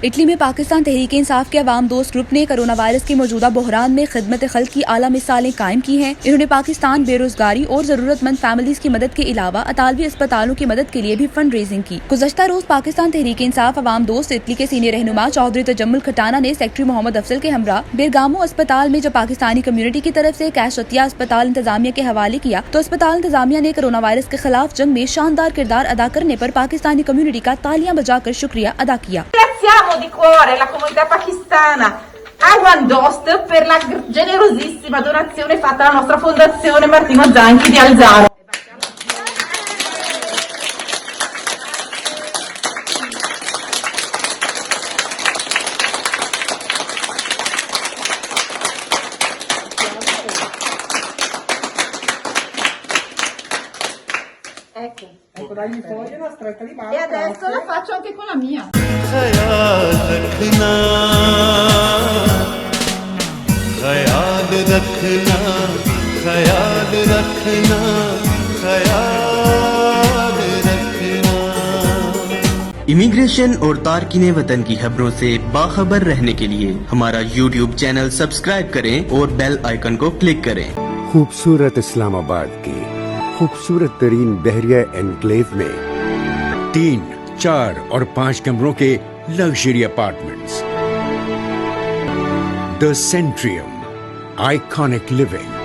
Italy में पाकिस्तान तहरीक-ए-इंसाफ के अवाम दोस्त ग्रुप ने कोरोना वायरस के मौजूदा बहरान में खिदमत खल्क की आला मिसालें कायम की हैं। इन्होंने पाकिस्तान बेरोजगारी और जरूरतमंद फैमिलीज की मदद के अलावा अतालवी अस्पतालों की मदद के लिए भी फंड रेजिंग की। गुज़श्ता रोज पाकिस्तान तहरीक-ए-इंसाफ अवाम दोस्त इटली के सीनियर रहनुमा चौधरी तजम्मुल खटाना ने सेक्रेटरी मोहम्मद अफजल के हमरा बेरगामो अस्पताल में जब पाकिस्तानी कम्युनिटी की तरफ से कैश अतिया अस्पताल इंतजामिया के हवाले किया तो अस्पताल इंतजामिया ने कोरोना वायरस के खिलाफ जंग में शानदार किरदार अदा करने पर पाकिस्तानी कम्युनिटी का तालियां बजाकर शुक्रिया अदा किया। Ringraziamo di cuore la comunità pakistana a Wandost per la generosissima donazione fatta alla nostra fondazione Martino Zanchi di Alzano. Ecco, dagli foglie una stretta di mano. E adesso la faccio anche con la mia. ख्याल रखना, ख्याल रखना, ख्याल रखना, ख्याल रखना। Immigration और तारकीने वतन की खबरों से बाखबर रहने के लिए हमारा YouTube चैनल सब्सक्राइब करें और बेल आइकन को क्लिक करें। खूबसूरत इस्लामाबाद की खूबसूरत तरीन बहरिया एनक्लेव में 3, 4 और 5 कमरों के luxury apartments. The Centrium, iconic living.